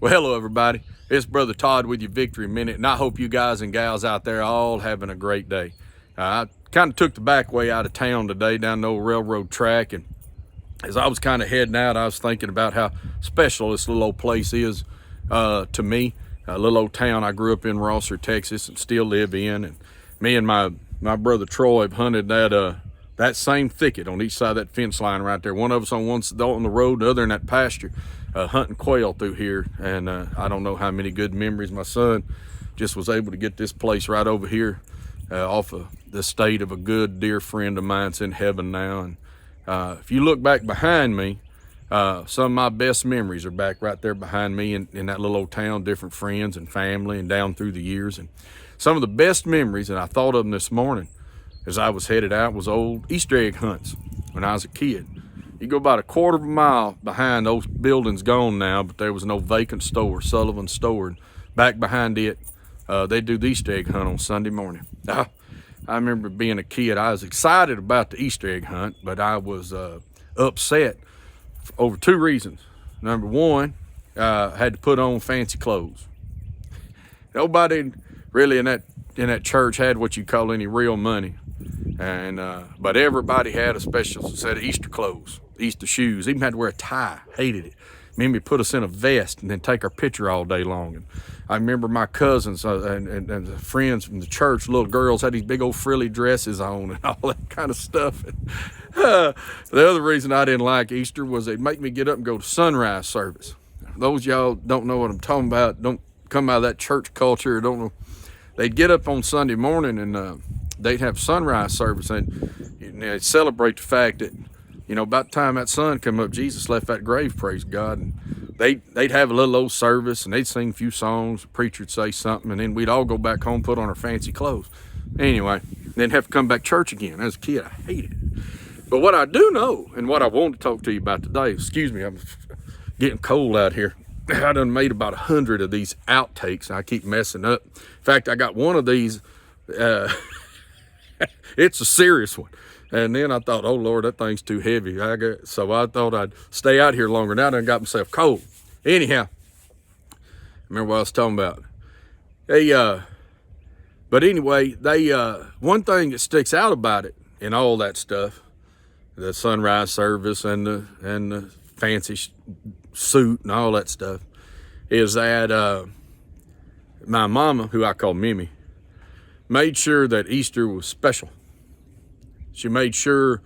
Well, hello, everybody. It's Brother Todd with your Victory Minute, and I hope you guys and gals out there are all having a great day. I kind of took the back way out of town today down the old railroad track, and as I was kind of heading out, I was thinking about how special this little old place is to me. A little old town I grew up in, Rosser, Texas, and still live in. And me and my brother Troy have hunted that same thicket on each side of that fence line right there. One of us on the road, the other in that pasture, hunting quail through here. And I don't know how many good memories. My son just was able to get this place right over here off of the estate of a good dear friend of mine. It's in heaven now. And if you look back behind me, some of my best memories are back right there behind me in that little old town, different friends and family and down through the years. And some of the best memories, and I thought of them this morning as I was headed out, was old Easter egg hunts when I was a kid. You go about a quarter of a mile behind, those buildings gone now, but there was an old vacant store, Sullivan Store, and back behind it, they do the Easter egg hunt on Sunday morning. I remember being a kid, I was excited about the Easter egg hunt, but I was upset over two reasons. Number one, I had to put on fancy clothes. Nobody really in that church had what you call any real money, and but everybody had a special set of Easter clothes, Easter shoes. Even had to wear a tie. Hated it. Made put us in a vest and then take our picture all day long. And I remember my cousins and friends from the church, little girls, had these big old frilly dresses on and all that kind of stuff. And, the other reason I didn't like Easter was they'd make me get up and go to sunrise service. Those y'all don't know what I'm talking about, don't come out of that church culture, don't know. They'd get up on Sunday morning and they'd have sunrise service, and they'd celebrate the fact that, about the time that sun come up, Jesus left that grave, praise God. And they'd have a little old service, and they'd sing a few songs, the preacher'd say something, and then we'd all go back home, put on our fancy clothes. Anyway, then have to come back to church again. As a kid, I hated it. But what I do know, and what I want to talk to you about today, excuse me, I'm getting cold out here. I done made about 100 of these outtakes, and I keep messing up. In fact, I got one of these, it's a serious one. And then I thought, oh Lord, that thing's too heavy. So I thought I'd stay out here longer. Now I done got myself cold. Anyhow, remember what I was talking about. But anyway, one thing that sticks out about it and all that stuff, the sunrise service and the fancy suit and all that stuff, is that my mama, who I call Mimi, made sure that Easter was special. She made sure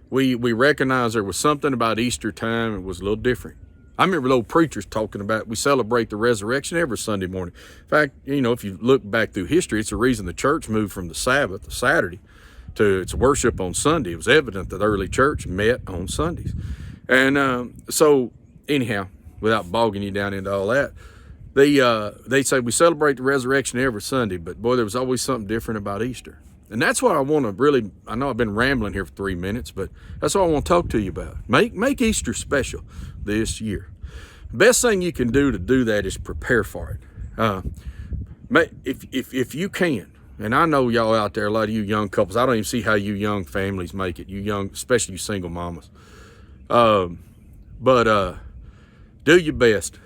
we recognized there was something about Easter time. It was a little different. I remember the old preachers talking about we celebrate the resurrection every Sunday morning. In fact, if you look back through history, it's the reason the church moved from the Sabbath, the Saturday, to its worship on Sunday. It was evident that the early church met on Sundays. And so anyhow, without bogging you down into all that, they say we celebrate the resurrection every Sunday, but boy, there was always something different about Easter. And that's what I want to really, I know I've been rambling here for 3 minutes, but that's what I want to talk to you about. Make Easter special this year. Best thing you can do to do that is prepare for it. If you can, and I know y'all out there, a lot of you young couples, I don't even see how you young families make it, you young, especially you single mamas. But do your best.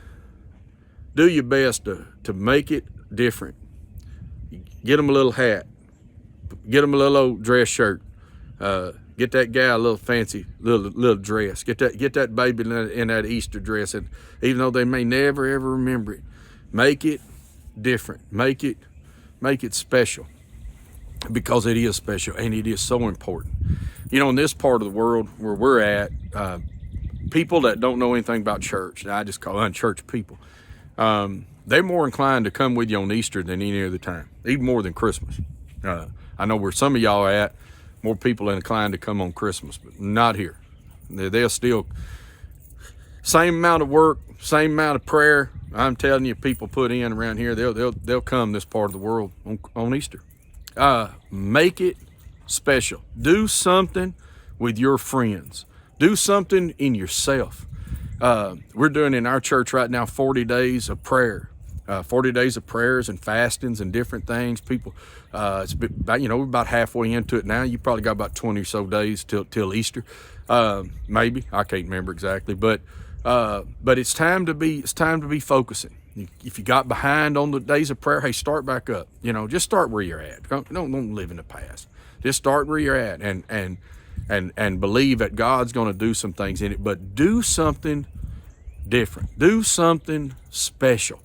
Do your best to make it different. Get them a little hat. Get them a little old dress shirt. Get that guy a little fancy little dress. Get that baby in that Easter dress, and even though they may never ever remember it, make it different. Make it special, because it is special and it is so important. In this part of the world where we're at, people that don't know anything about church, I just call unchurched people, they're more inclined to come with you on Easter than any other time, even more than Christmas. I know where some of y'all are at, more people are inclined to come on Christmas, but not here. They'll still, same amount of work, same amount of prayer. I'm telling you, people put in around here, they'll come this part of the world on Easter. Make it special. Do something with your friends. Do something in yourself. We're doing in our church right now 40 days of prayer. 40 days of prayers and fastings and different things. People, it's about, we're about halfway into it now. You probably got about 20 or so days till Easter. Maybe, I can't remember exactly, but But it's time to be focusing. If you got behind on the days of prayer, hey, start back up. Just start where you're at. Don't live in the past. Just start where you're at and believe that God's going to do some things in it. But do something different. Do something special.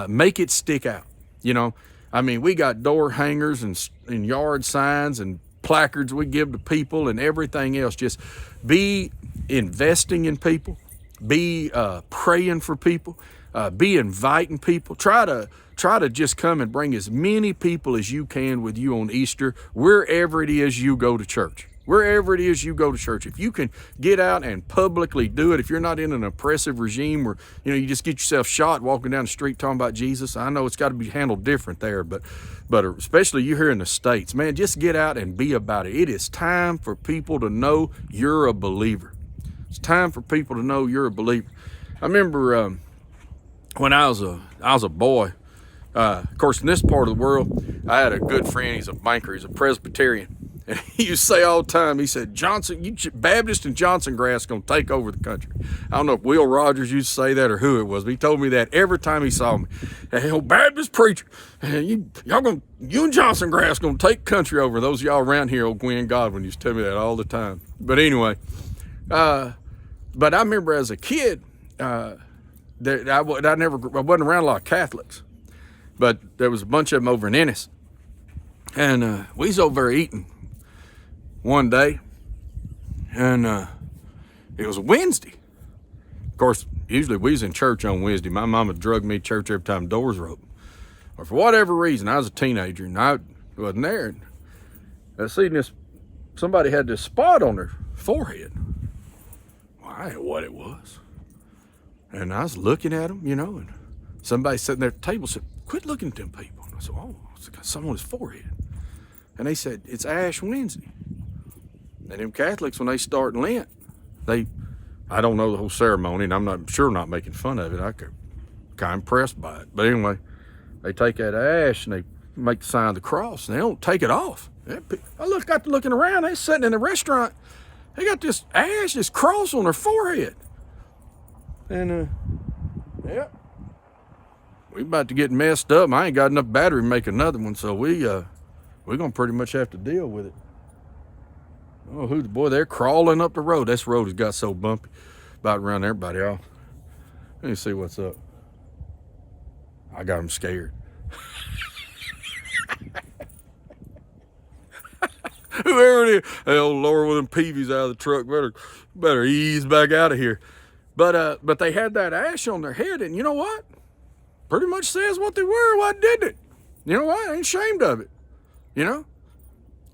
Make it stick out. We got door hangers and yard signs and placards we give to people and everything else. Just be investing in people. Be praying for people. Be inviting people. Try to just come and bring as many people as you can with you on Easter, wherever it is you go to church. Wherever it is you go to church. If you can get out and publicly do it, if you're not in an oppressive regime where, you just get yourself shot walking down the street talking about Jesus, I know it's got to be handled different there, but especially you here in the States, man, just get out and be about it. It is time for people to know you're a believer. It's time for people to know you're a believer. I remember when I was a boy, of course, in this part of the world, I had a good friend. He's a banker. He's a Presbyterian. And he used to say all the time, he said, Baptist and Johnson grass going to take over the country. I don't know if Will Rogers used to say that or who it was, but he told me that every time he saw me. Hey, old Baptist preacher, you and Johnson grass going to take country over. Those of y'all around here, old Gwen Godwin used to tell me that all the time. But anyway, but I remember as a kid, I wasn't around a lot of Catholics, but there was a bunch of them over in Ennis. And we was over there eating one day, and it was a Wednesday. Of course, usually we was in church on Wednesday. My mama drugged me to church every time doors were open. Or for whatever reason, I was a teenager, and I wasn't there. And I seen somebody had this spot on their forehead. Well, I didn't know what it was. And I was looking at them, and somebody sitting there at the table said, "Quit looking at them people." And I said, "Oh, it's got something on his forehead." And they said, "It's Ash Wednesday." And them Catholics, when they start Lent, I don't know the whole ceremony, and I'm not making fun of it. I could kind of impressed by it. But anyway, they take that ash and they make the sign of the cross, and they don't take it off. I got to looking around. They sitting in a restaurant. They got this ash, this cross on their forehead. And, yeah, we about to get messed up. I ain't got enough battery to make another one, so we're going to pretty much have to deal with it. Oh, boy, they're crawling up the road. This road has got so bumpy. About to run everybody off. Let me see what's up. I got them scared. Whoever it is, hey, old Laura with them peevies out of the truck, better ease back out of here. But they had that ash on their head, and you know what? Pretty much says what they were. Why did it? You know what? I ain't ashamed of it.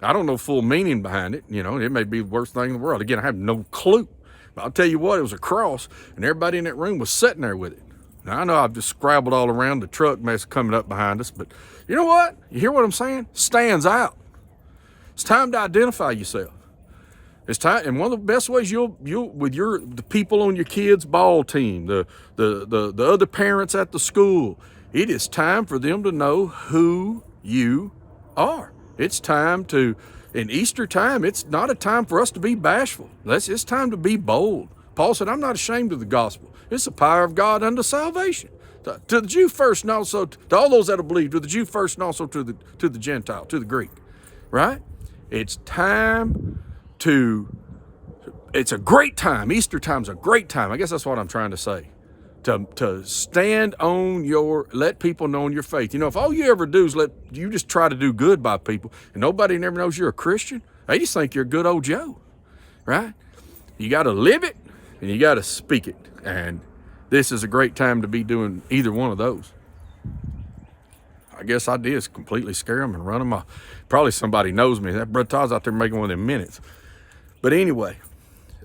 I don't know full meaning behind it. It may be the worst thing in the world. Again, I have no clue. But I'll tell you what, it was a cross, and everybody in that room was sitting there with it. Now, I know I've just scrabbled all around the truck mess coming up behind us, but you know what? You hear what I'm saying? Stands out. It's time to identify yourself. It's time, and one of the best ways you'll with the people on your kids' ball team, the other parents at the school, it is time for them to know who you are. It's time in Easter time, it's not a time for us to be bashful. It's time to be bold. Paul said, "I'm not ashamed of the gospel. It's the power of God unto salvation." To the Jew first, and also to all those that have believed, to the Jew first, and also to the Gentile, to the Greek, right? It's time it's a great time. Easter time's a great time. I guess that's what I'm trying to say. To stand on let people know your faith. If all you ever do is you just try to do good by people and nobody never knows you're a Christian, they just think you're a good old Joe, right? You got to live it and you got to speak it. And this is a great time to be doing either one of those. I guess I did is completely scare them and run them off. Probably somebody knows me. That Brother Todd's out there making one of them minutes. But anyway,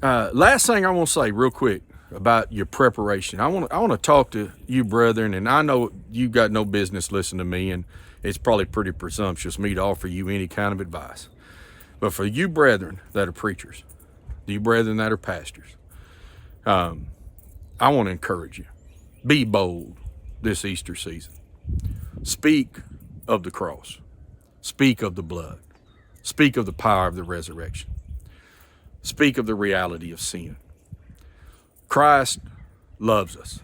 last thing I want to say real quick about your preparation. I want to talk to you, brethren, and I know you got no business listening to me, and it's probably pretty presumptuous me to offer you any kind of advice. But for you brethren that are preachers, you brethren that are pastors, I want to encourage you. Be bold this Easter season. Speak of the cross. Speak of the blood. Speak of the power of the resurrection. Speak of the reality of sin. Christ loves us.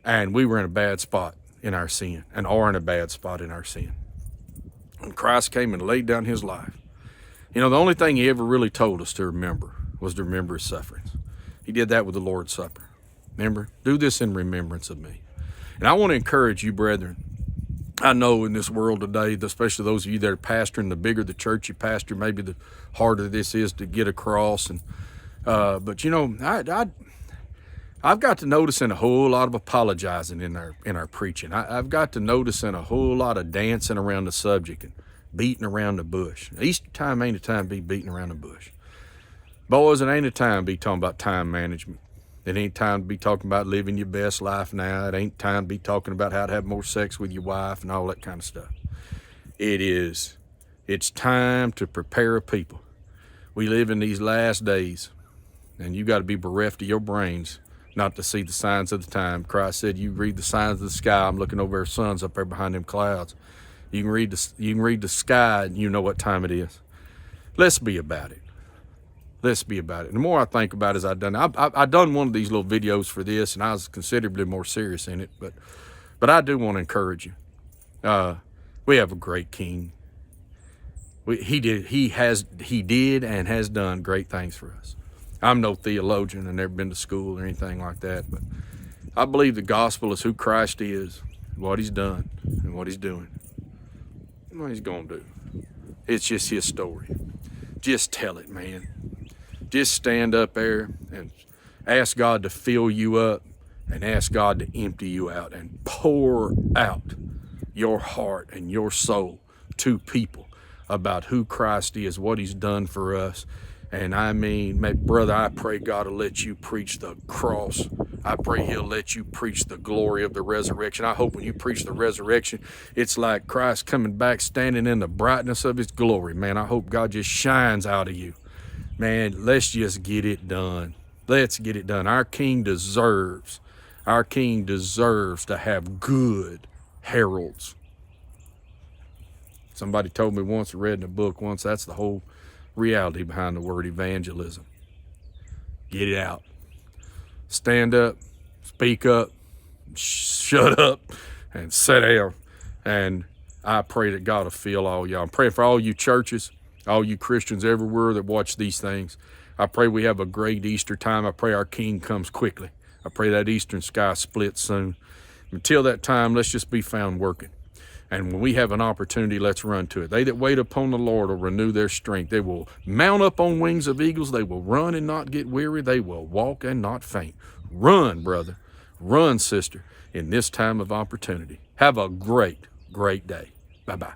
And we were in a bad spot in our sin, and are in a bad spot in our sin. When Christ came and laid down his life, the only thing he ever really told us to remember was to remember his sufferings. He did that with the Lord's Supper. Remember, do this in remembrance of me. And I want to encourage you, brethren. I know in this world today, especially those of you that are pastoring, the bigger the church you pastor, maybe the harder this is to get across. And but I've got to noticing a whole lot of apologizing in our preaching. I've got to noticing a whole lot of dancing around the subject and beating around the bush. Easter time ain't a time to be beating around the bush. Boys, it ain't a time to be talking about time management. It ain't time to be talking about living your best life now. It ain't time to be talking about how to have more sex with your wife and all that kind of stuff. It's time to prepare a people. We live in these last days, and you got to be bereft of your brains not to see the signs of the time. Christ said, you read the signs of the sky. I'm looking over our suns up there behind them clouds. You can read the sky and you know what time it is. Let's be about it. Let's be about it. And the more I think about it as I've done one of these little videos for this, and I was considerably more serious in it, but I do want to encourage you. We have a great king. He did and has done great things for us. I'm no theologian and never been to school or anything like that, but I believe the gospel is who Christ is, what he's done, and what he's doing, and what he's going to do. It's just his story. Just tell it, man. Just stand up there and ask God to fill you up and ask God to empty you out and pour out your heart and your soul to people about who Christ is, what he's done for us. And I mean, brother, I pray God will let you preach the cross. I pray he'll let you preach the glory of the resurrection. I hope when you preach the resurrection, it's like Christ coming back, standing in the brightness of his glory. Man, I hope God just shines out of you. Man, let's just get it done. Let's get it done. Our king deserves to have good heralds. Somebody told me once, I read in a book once, that's the whole reality behind the word evangelism. Get it out. Stand up, speak up, shut up, and sit down. And I pray that God will fill all y'all. I'm praying for all you churches, all you Christians everywhere that watch these things. I pray we have a great Easter time. I pray our King comes quickly. I pray that eastern sky splits soon. Until that time, let's just be found working. And when we have an opportunity, let's run to it. They that wait upon the Lord will renew their strength. They will mount up on wings of eagles. They will run and not get weary. They will walk and not faint. Run, brother. Run, sister, in this time of opportunity. Have a great, great day. Bye-bye.